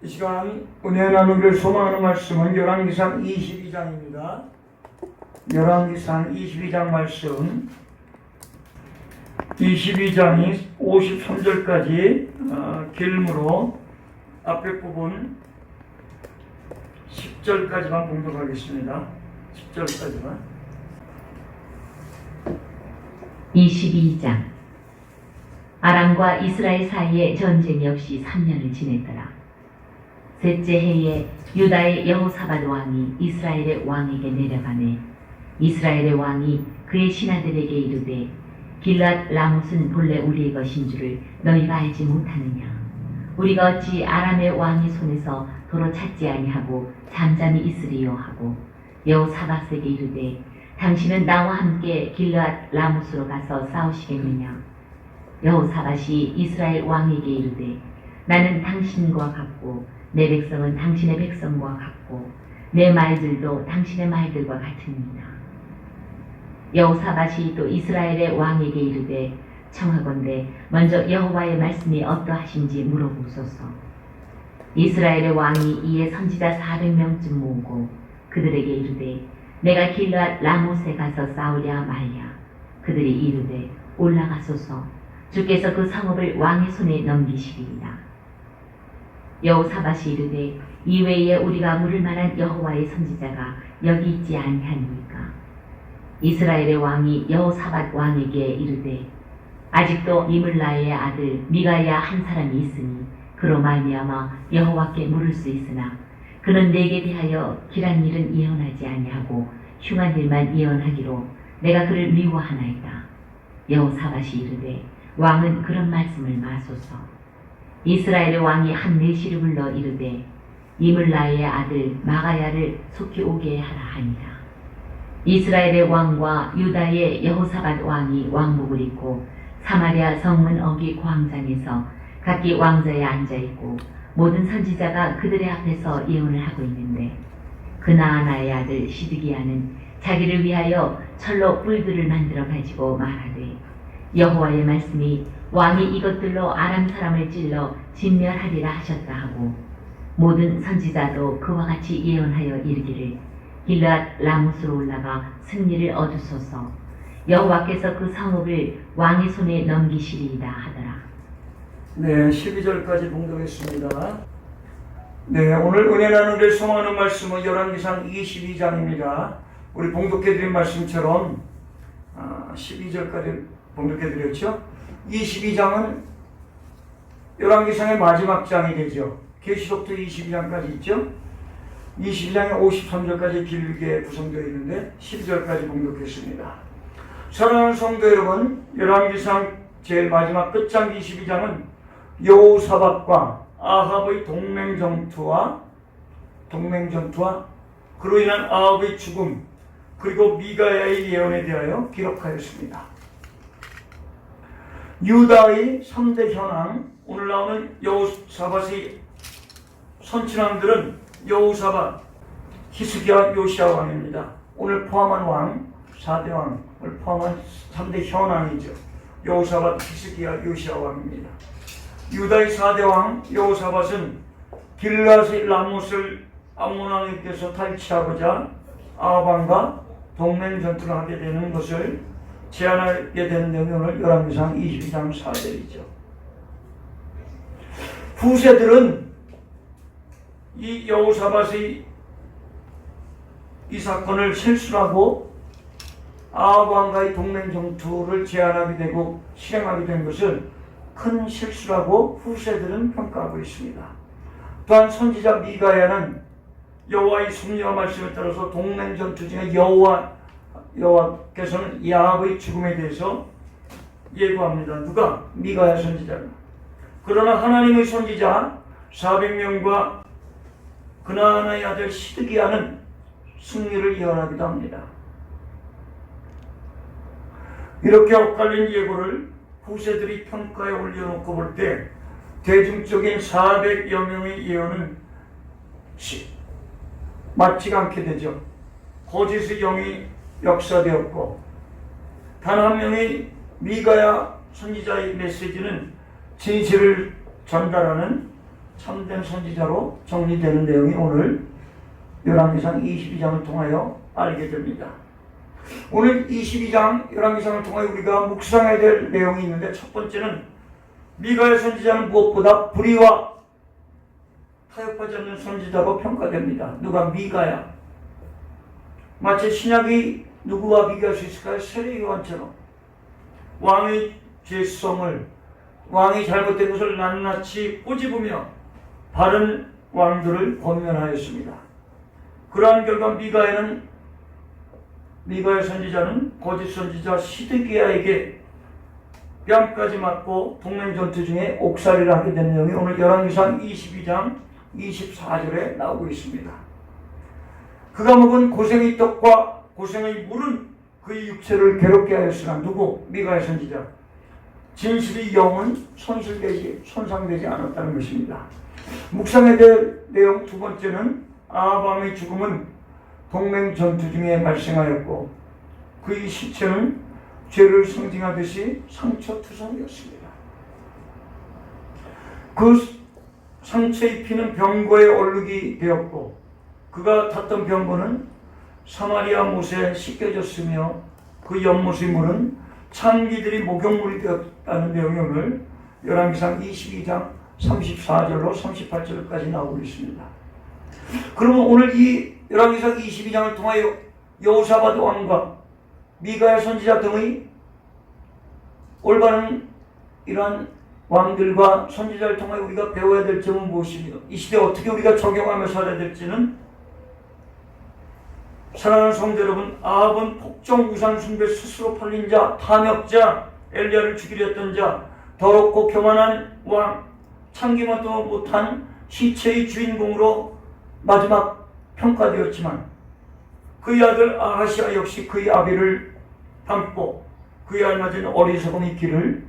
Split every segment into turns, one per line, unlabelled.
이 시간 은혜 나누기를 소망하는 말씀은 열왕기상 22장입니다. 열왕기상 22장 말씀 22장이 53절까지 길므로 앞에 부분 10절까지만 봉독하겠습니다. 10절까지만.
22장. 아람과 이스라엘 사이에 전쟁이 없이 3년을 지냈더라. 셋째 해에 유다의 여호사밧 왕이 이스라엘의 왕에게 내려가매 이스라엘의 왕이 그의 신하들에게 이르되 길랏 라못은 본래 우리의 것인 줄을 너희가 알지 못하느냐. 우리가 어찌 아람의 왕의 손에서 도로 찾지 아니하고 잠잠히 있으리요 하고 여호사밧에게 이르되 당신은 나와 함께 길랏 라못으로 가서 싸우시겠느냐. 여호사밧이 이스라엘 왕에게 이르되 나는 당신과 같고 내 백성은 당신의 백성과 같고 내 말들도 당신의 말들과 같으니라. 여호사밧이 또 이스라엘의 왕에게 이르되 청하건대 먼저 여호와의 말씀이 어떠하신지 물어보소서. 이스라엘의 왕이 이에 선지자 400명쯤 모으고 그들에게 이르되 내가 길랏 라못에 가서 싸우랴 말랴. 그들이 이르되 올라가소서. 주께서 그 성읍을 왕의 손에 넘기시리이다. 여호사밧이 이르되 이외에 우리가 물을 만한 여호와의 선지자가 여기 있지 아니하니까. 이스라엘의 왕이 여호사밧 왕에게 이르되 아직도 이물라의 아들 미가야 한 사람이 있으니 그로 말미암아 여호와께 물을 수 있으나 그는 내게 대하여 길한 일은 예언하지 아니하고 흉한 일만 예언하기로 내가 그를 미워하나이다. 여호사밧이 이르되 왕은 그런 말씀을 마소서. 이스라엘의 왕이 한 내시를 불러 이르되 이물라의 아들 마가야를 속히 오게 하라 하니라. 이스라엘의 왕과 유다의 여호사밧 왕이 왕복을 입고 사마리아 성문 어귀 광장에서 각기 왕좌에 앉아있고 모든 선지자가 그들의 앞에서 예언을 하고 있는데 그나아나의 아들 시드기야는 자기를 위하여 철로 뿔들을 만들어 가지고 말하되 여호와의 말씀이 왕이 이것들로 아람 사람을 찔러 진멸하리라 하셨다 하고 모든 선지자도 그와 같이 예언하여 이르기를 길랏 라못으로 올라가 승리를 얻으소서. 여호와께서 그 성읍을 왕의 손에 넘기시리이다 하더라.
네, 12절까지 봉독했습니다. 네, 오늘 은혜 나누기를 소망하는 말씀은 열왕기상 22장입니다. 우리 봉독해드린 말씀처럼 12절까지 봉독해드렸죠. 22장은 열왕기상의 마지막 장이 되죠. 계시록도 22장까지 있죠. 22장에 53절까지 길게 구성되어 있는데 12절까지 봉독했습니다. 사랑하는 성도 여러분, 열왕기상 제일 마지막 끝장 22장은 여호사밧과 아합의 동맹전투와 그로 인한 아합의 죽음 그리고 미가야의 예언에 대하여 기록하였습니다. 유다의 3대 현황, 오늘 나오는 여호사밧의 선친왕들은 여호사밧, 히스기야, 요시야 왕입니다. 오늘 포함한 왕, 4대 왕을 포함한 3대 현황이죠. 여호사밧, 히스기야, 요시야 왕입니다. 유다의 4대 왕 여호사밧은 길랏의 라못을 암몬 왕에게서 탈취하고자 아합 왕과 동맹 전투를 하게 되는 것을 제안하게 되는 내용을 열왕기상 22장 4절이죠. 후세들은 이 여호사밧의 이 사건을 실수하고 아합 왕과의 동맹 전투를 제안하게 되고 실행하게 된 것을 큰 실수라고 후세들은 평가하고 있습니다. 또한 선지자 미가야는 여호와의 섭리와 말씀에 따라서 동맹 전투 중에 여호와께서는 이 아합의 죽음에 대해서 예고합니다. 누가? 미가야 선지자가. 그러나 하나님의 선지자 400명과 그나아나의 아들 시드기야는 승리를 예언하기도 합니다. 이렇게 엇갈린 예고를 후세들이 평가에 올려놓고 볼 때 대중적인 400여 명의 예언은 맞지가 않게 되죠. 거짓의 영이 역사되었고 단 한 명의 미가야 선지자의 메시지는 진실을 전달하는 참된 선지자로 정리되는 내용이 오늘 열왕기상 22장을 통하여 알게 됩니다. 오늘 22장 열왕기상을 통하여 우리가 묵상해야 될 내용이 있는데, 첫 번째는 미가의 선지자는 무엇보다 불의와 타협하지 않는 선지자로 평가됩니다. 누가? 미가야. 마치 신약이 누구와 비교할 수 있을까요? 세례요한처럼 왕의 죄성을, 왕이 잘못된 것을 낱낱이 꼬집으며 바른 왕들을 권면하였습니다. 그러한 결과 미가의 선지자는 거짓 선지자 시드기야에게 뺨까지 맞고 동맹 전투 중에 옥살이를 하게 된 내용이 오늘 열왕기상 22장 24절에 나오고 있습니다. 그가 먹은 고생의 떡과 고생의 물은 그의 육체를 괴롭게 하였으나 누구? 미가의 선지자. 진실의 영은 손상되지 않았다는 것입니다. 묵상해야 될 내용 두 번째는 아합왕의 죽음은 동맹 전투 중에 발생하였고 그의 시체는 죄를 상징하듯이 상처투성이었습니다. 그 상처의 피는 병거에 얼룩이 되었고 그가 탔던 병거는 사마리아 못에 씻겨졌으며 그 연못의 물은 창기들이 목욕물이 되었다는 내용이 오늘 열왕기상 22장 34절로 38절까지 나오고 있습니다. 그러면 오늘 이 열왕기상 22장을 통하여 여호사밧 왕과 미가의 선지자 등의 올바른 이러한 왕들과 선지자를 통하여 우리가 배워야 될 점은 무엇이며 이 시대에 어떻게 우리가 적용하며 살아야 될지는, 사랑하는 성도 여러분, 아합은 폭정 우상 숭배 스스로 팔린 자, 탐욕자, 엘리야를 죽이려 했던 자, 더럽고 교만한 왕, 참기만도 못한 시체의 주인공으로 마지막 평가되었지만 그의 아들 아하시아 역시 그의 아비를 닮고 그에 알맞은 어리석음의 길을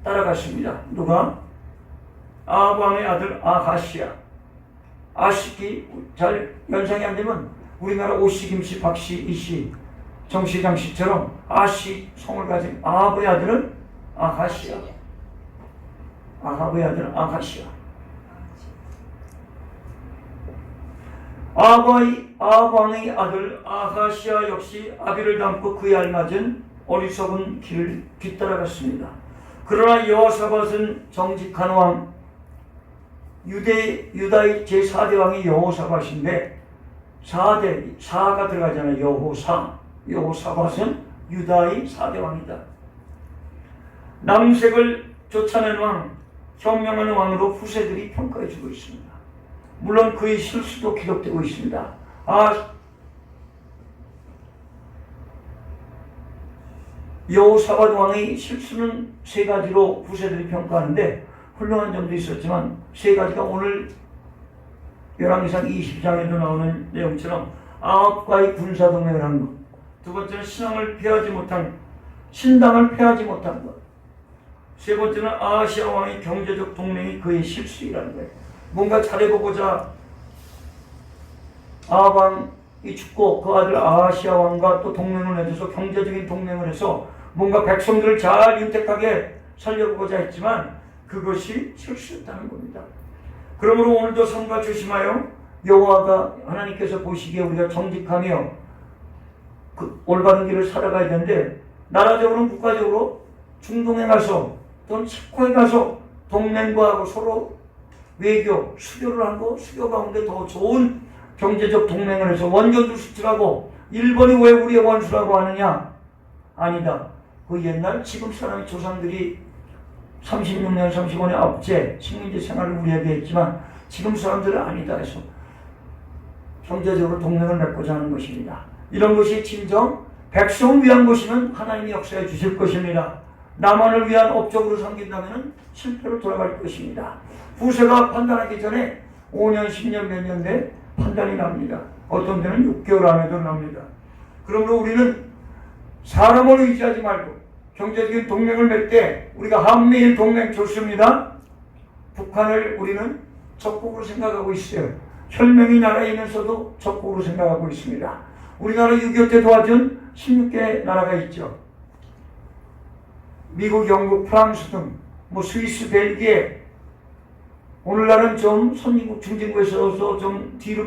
따라갔습니다. 누가? 아합 왕의 아들 아하시아. 아시기 잘 연상이 안 되면 우리나라 오씨, 김씨, 박씨, 이씨, 정씨, 장씨처럼 아씨 성을 가진 아합의 아들은 아하시아. 아합의 아들 아하시아. 아합 왕의 아들 아하시아 역시 아비를 닮고 그에 알맞은 어리석은 길을 뒤따라갔습니다. 그러나 여호사밧은 정직한 왕, 유다의 제4대 왕이 여호사밧인데 4가 들어가잖아요. 여호사밧은 유다의 4대 왕이다. 남색을 쫓아낸 왕, 현명한 왕으로 후세들이 평가해주고 있습니다. 물론 그의 실수도 기록되고 있습니다. 여호사밧 왕의 실수는 세 가지로 후세들이 평가하는데 훌륭한 점도 있었지만 세 가지가 오늘 열왕기상 20장에도 나오는 내용처럼 아합과의 군사동맹을 한 것, 두 번째는 신당을 패하지 못한 것, 세 번째는 아하시아 왕의 경제적 동맹이 그의 실수이라는 거예요. 뭔가 잘해보고자 아합 왕이 죽고 그 아들 아하시아 왕과 또 동맹을 맺어서 경제적인 동맹을 해서 뭔가 백성들을 잘 윤택하게 살려보고자 했지만 그것이 실수였다는 겁니다. 그러므로 오늘도 삼가 조심하여 여호와가 하나님께서 보시기에 우리가 정직하며 그 올바른 길을 살아가야 되는데, 나라적으로는 국가적으로 중동에 가서 또는 체코에 가서 동맹과 하고 서로 외교, 수교를 하고 수교 가운데 더 좋은 경제적 동맹을 해서 원전도 수출하고 일본이 왜 우리의 원수라고 하느냐? 아니다. 그 옛날 지금 사람의 조상들이 36년, 35년 압제 식민지 생활을 우리에게 했지만 지금 사람들은 아니다 해서 경제적으로 동맹을 맺고자 하는 것입니다. 이런 것이 진정 백성을 위한 것이면 하나님이 역사해 주실 것입니다. 나만을 위한 업적으로 삼긴다면 실패로 돌아갈 것입니다. 후세가 판단하기 전에 5년, 10년, 몇 년 내 판단이 납니다. 어떤 데는 6개월 안에도 납니다. 그러므로 우리는 사람을 의지하지 말고 경제적인 동맹을 맺을 때 우리가 한미일 동맹 좋습니다. 북한을 우리는 적국으로 생각하고 있어요. 혈맹이 나라이면서도 적국으로 생각하고 있습니다. 우리나라 6.25 때 도와준 16개 나라가 있죠. 미국, 영국, 프랑스 등 스위스, 벨기에 오늘날은 좀 선진국 중진국에서 좀 뒤로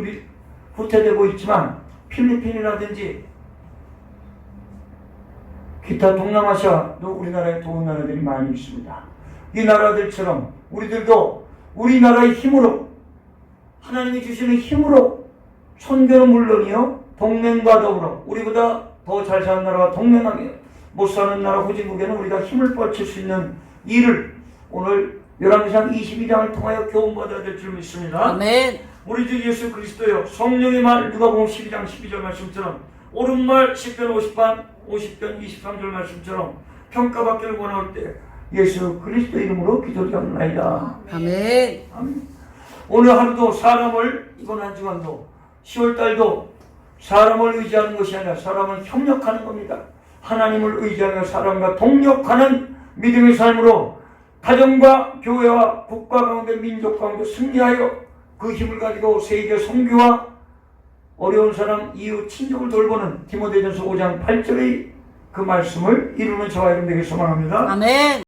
후퇴되고 있지만 필리핀이라든지 기타 동남아시아도 우리나라에 좋은 나라들이 많이 있습니다. 이 나라들처럼 우리들도 우리나라의 힘으로 하나님이 주시는 힘으로 선교는 물론이요 동맹과 더불어 우리보다 더 잘 사는 나라와 동맹하며 못 사는 나라 후진국에는 우리가 힘을 뻗칠 수 있는 일을 오늘 열왕기상 22장을 통하여 교훈받아야 될 줄 믿습니다.
아멘.
우리 주 예수 그리스도여 성령의 말 누가복음 12장 12절 말씀처럼 옳은 말 10편 50편 23절 말씀처럼 평가받기를 원할 때 예수 그리스도 이름으로 기도드리옵나이다.
아멘.
아멘. 오늘 하루도 사람을 이번 한 주간도 10월달도 사람을 의지하는 것이 아니라 사람을 협력하는 겁니다. 하나님을 의지하며 사람과 동력하는 믿음의 삶으로 가정과 교회와 국가 가운데 민족 가운데 승리하여 그 힘을 가지고 세계 선교와 어려운 사람 이웃 친족을 돌보는 디모데전서 5장 8절의 그 말씀을 이루는 저와 여러분 되길 소망합니다.
아멘.